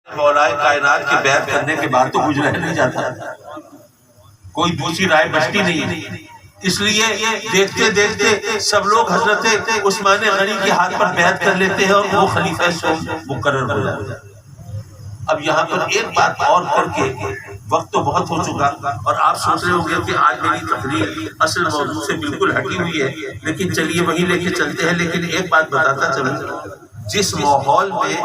مولائے کائنات کی بیعت کرنے کے بعد تو کچھ رہ نہیں جاتا، کوئی دوسری رائے بچتی نہیں، اس لیے دیکھتے دیکھتے سب لوگ حضرت عثمان غنی کے ہاتھ پر بیعت کر لیتے ہیں اور وہ خلیفہ سوم مقرر ہو جاتا ہے۔ اب یہاں پر ایک بات اور کر کے، وقت تو بہت ہو چکا اور آپ سوچ رہے ہوں گے کہ آج میری تقریر اصل موضوع سے بالکل ہٹی ہوئی ہے، لیکن چلیے وہی لے کے چلتے ہیں۔ لیکن ایک بات بتاتا چلوں، جس ماحول میں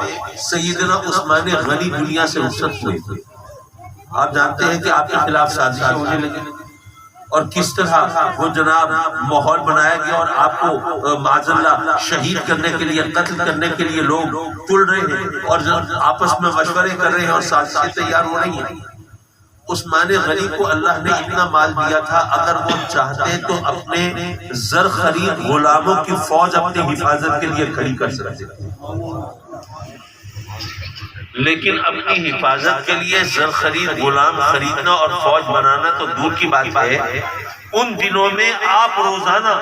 سیدنا عثمان غنی دنیا سے رخصت ہوئے، آپ جانتے ہیں کہ آپ کے خلاف سازشیں ہونے لگی اور کس طرح وہ جناب ماحول بنایا گیا اور آپ کو معاذ اللہ شہید کرنے کے لیے، قتل کرنے کے لیے لوگ تل رہے ہیں اور آپس میں مشورے کر رہے ہیں اور سازشیں تیار ہو رہی ہیں۔ عثمان غنی کو اللہ نے اتنا مال دیا تھا، اگر وہ چاہتے تو اپنے زر خرید غلاموں کی فوج اپنی حفاظت کے لیے کھڑی کر سکتے، لیکن اپنی حفاظت کے لیے زر خرید غلام خریدنا اور فوج بنانا تو دور کی بات ہے۔ ان دنوں میں آپ روزانہ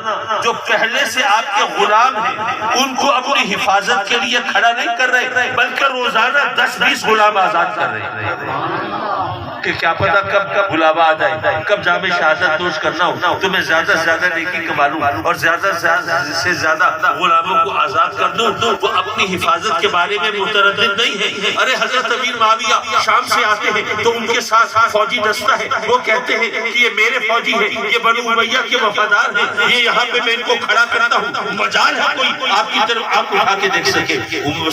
جو پہلے سے آپ کے غلام ہیں ان کو اپنی حفاظت کے لیے کھڑا نہیں کر رہے، بلکہ روزانہ 10-20 غلام آزاد کر رہے ہیں کہ کیا پتہ کب بلاوا آ جائے، کب جام شہادت نوش کرنا ہو تو میں زیادہ سے زیادہ نیکی کما لوں اور زیادہ سے زیادہ غلاموں کو آزاد کر دوں۔ وہ اپنی حفاظت کے بارے میں متردد نہیں ہے۔ ارے حضرت امیر معاویہ شام سے آتے ہیں تو ان کے ساتھ فوجی دستہ ہے، وہ کہتے ہیں کہ یہ میرے فوجی ہے، یہ بنو امیہ کے وفادار ہیں، یہ یہاں پہ میں ان کو کھڑا کرتا ہوں، مجال ہے کوئی آپ کی طرف آپ اٹھا کے دیکھ سکے۔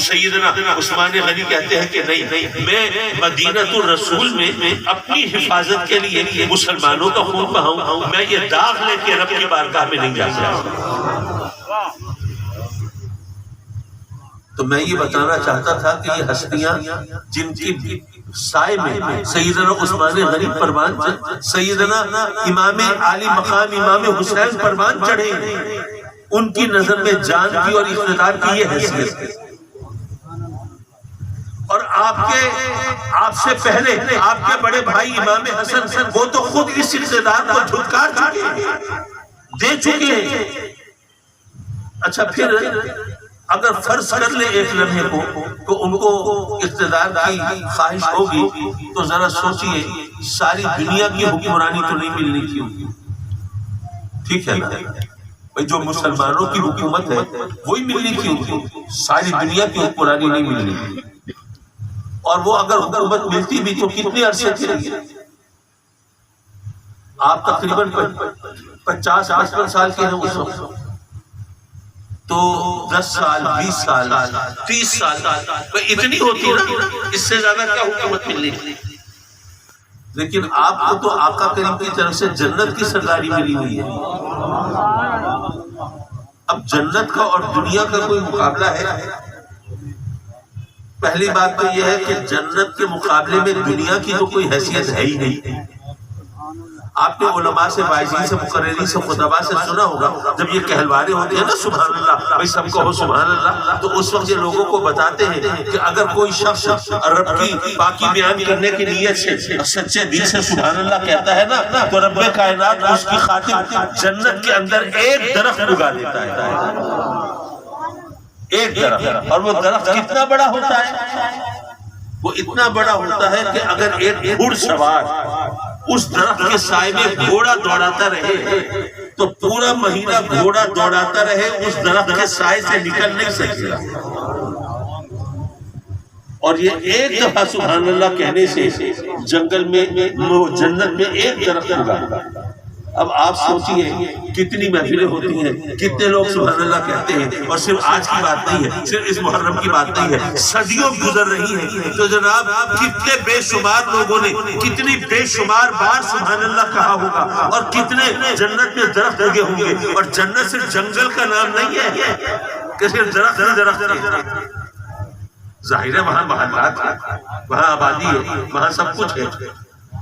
سیدنا عثمان غنی کہتے ہیں کہ نہیں، میں مدینہ الرسول میں اپنی حفاظت کے لیے مسلمانوں کا خون بہاؤں، میں یہ داغ لے کے رب کی بارگاہ میں نہیں جا سکتا۔ تو میں یہ بتانا چاہتا تھا کہ یہ ہستیاں جن کی سائے میں سیدنا عثمان غنی پروان، سیدنا امام عالی مقام امام حسین پروان چڑھے، ان کی نظر میں جان کی اور اقتدار کی یہ حیثیت ہے، اور آپ سے پہلے آپ کے بڑے بھائی امام حسن وہ تو خود اس اقتدار کو دھتکار چکے ہیں، دے چکے ہیں۔ اچھا پھر اگر فرض کر لیں ایک لمحے کو تو ان کو اقتدار کی خواہش ہوگی تو ذرا سوچئے ساری دنیا کی حکمرانی تو نہیں ملنی تھی، ٹھیک ہے نا بھائی، جو مسلمانوں کی حکومت ہے وہی ملنی تھی، ساری دنیا کی حکمرانی نہیں ملنی تھی، اور وہ اگر حکومت ملتی بھی تو کتنے عرصے کے لیے؟ آپ تقریباً 50-55 سال کے ہیں اس وقت، تو 10 سال 20 سال 30 سال اتنی ہوتی نا، اس سے زیادہ کیا حکومت ملنی تھی؟ لیکن آپ کو تو آقا کریم کی طرف سے جنت کی سرداری ملی ہوئی ہے۔ اب جنت کا اور دنیا کا کوئی مقابلہ ہے؟ پہلی بات تو یہ ہے کہ جنت کے مقابلے میں دنیا کی تو کوئی حیثیت ہے ہی نہیں۔ آپ نے علماء سے، واعظین سے، مقررین سے، خطباء سے سنا ہوگا جب یہ کہلوانے ہوتے ہیں نا سبحان اللہ، بھائی سب کہو سبحان اللہ، تو اس وقت یہ لوگوں کو بتاتے ہیں کہ اگر کوئی شخص رب کی پاکی بیان کرنے کی نیت سے سچے دل سے سبحان اللہ کہتا ہے نا تو رب کائنات اس کی خاطر جنت کے اندر ایک درخت اگا دیتا ہے، ایک درخت، اور وہ درخت کتنا بڑا ہوتا ہے؟ وہ اتنا بڑا ہوتا ہے کہ اگر ایک گھڑ سوار اس درخت کے سائے میں گھوڑا دوڑاتا رہے تو پورا مہینہ گھوڑا دوڑاتا رہے، اس درخت کے سائے سے نکل نہیں سکے، اور یہ ایک دفعہ سبحان اللہ کہنے سے جنگل میں جنت میں ایک درخت ہوگا۔ اب آپ سوچئے کتنی محفلیں ہوتی ہیں، کتنے لوگ سبحان اللہ کہتے ہیں، اور صرف آج کی بات نہیں ہے، صرف اس محرم کی بات نہیں ہے، صدیوں گزر رہی ہیں تو جناب کتنے بے شمار لوگوں نے کتنی بے شمار بار سبحان اللہ کہا ہوگا، اور کتنے جنت میں درخت لگے ہوں گے، اور جنت صرف جنگل کا نام نہیں ہے کہ صرف درخت ہی درخت ہے، ظاہر ہے وہاں محلات ہیں، وہاں آبادی ہے، وہاں سب کچھ ہے،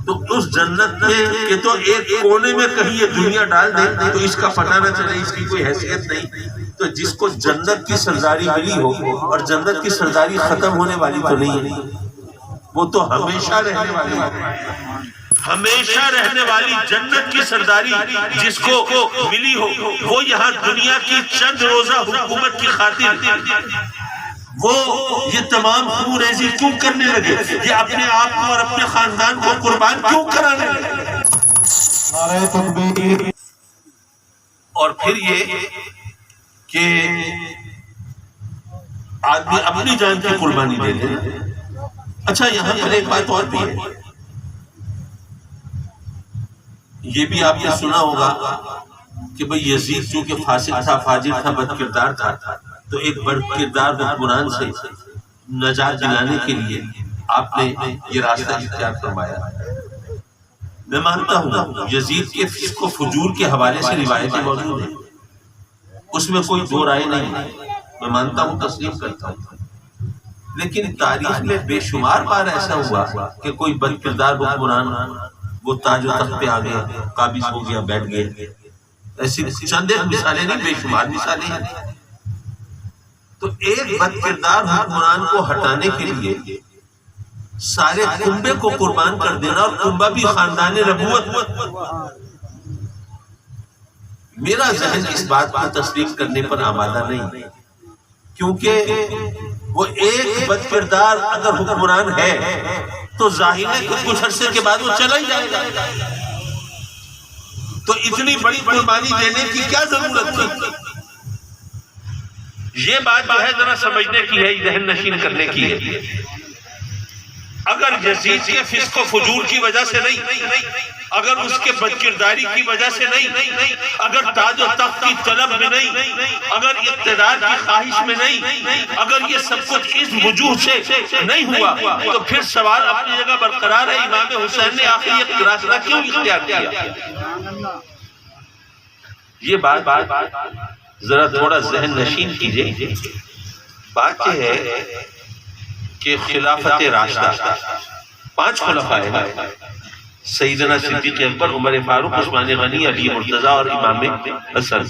تو اس جنت میں کہ تو ایک کونے میں کہیں یہ دنیا ڈال دے تو اس کا پتہ نہ چلے، اس کی کوئی حیثیت نہیں۔ تو جس کو جنت کی سرداری ملی ہو، اور جنت کی سرداری ختم ہونے والی تو نہیں ہے، وہ تو ہمیشہ رہنے والی ہے، ہمیشہ رہنے والی جنت کی سرداری جس کو ملی ہو، وہ یہاں دنیا کی چند روزہ حکومت کی خاطر وہ یہ تمام خون ریزی کیوں کرنے لگے؟ یہ اپنے آپ کو اور اپنے خاندان کو قربان کیوں کرانے لگے؟ نعرہ تکبیر۔ اور پھر یہ کہ آدمی اپنی جان کی قربانی دے دے۔ اچھا یہاں پر ایک بات اور بھی ہے، یہ بھی آپ نے سنا ہوگا کہ بھئی یزید چونکہ فاسق تھا، فاجر تھا، بد کردار تھا، تو ایک بد کردار حکمران سے نجات دلانے کے لیے آپ نے یہ راستہ اختیار فرمایا۔ میں مانتا ہوں یزید کے فسق و فجور کے حوالے سے روایتیں موجود ہیں، اس میں کوئی دو رائے نہیں، میں مانتا ہوں، تسلیم کرتا ہوں، لیکن تاریخ میں بے شمار بار ایسا ہوا کہ کوئی بد کردار حکمران وہ تاج و تخت پہ آ گیا، قابض ہو گیا، بیٹھ گیا۔ ایسی چند ایک مثالیں نہیں، بے شمار مثالیں ہیں۔ تو ایک بد کردار حکمران کو ہٹانے کے لیے سارے کنبے کو قربان کر دینا، اور کنبہ بھی خاندان نبوت، میرا ذہن اس بات کو تسلیم کرنے پر آمادہ نہیں، کیونکہ وہ ایک بد کردار اگر حکمران ہے تو ظاہر ہے کہ کچھ عرصے کے بعد وہ چلا ہی جائے گا، تو اتنی بڑی قربانی دینے کی کیا ضرورت تھی؟ یہ بات جو ہے ذرا سمجھنے کی ہے، ذہن نشین کرنے کی ہے۔ اگر یزید کے فسق و فجور کی وجہ سے نہیں، اگر اس کے بد کرداری کی وجہ سے نہیں، اگر تاج و تخت کی طلب میں نہیں، اگر اقتدار کی خواہش میں نہیں، اگر یہ سب کچھ اس وجوہ سے نہیں ہوا، تو پھر سوال اپنی جگہ برقرار ہے، امام حسین نے آخری ایک راستہ کیوں اختیار کیا؟ یہ بات ذرا تھوڑا ذہن نشین کیجئے۔ بات یہ ہے کہ خلافت راشدہ 5 خلفاء ہیں، سیدنا صدیق اکبر، عمر فاروق، عثمان غنی، علی مرتضیٰ اور امام حسن۔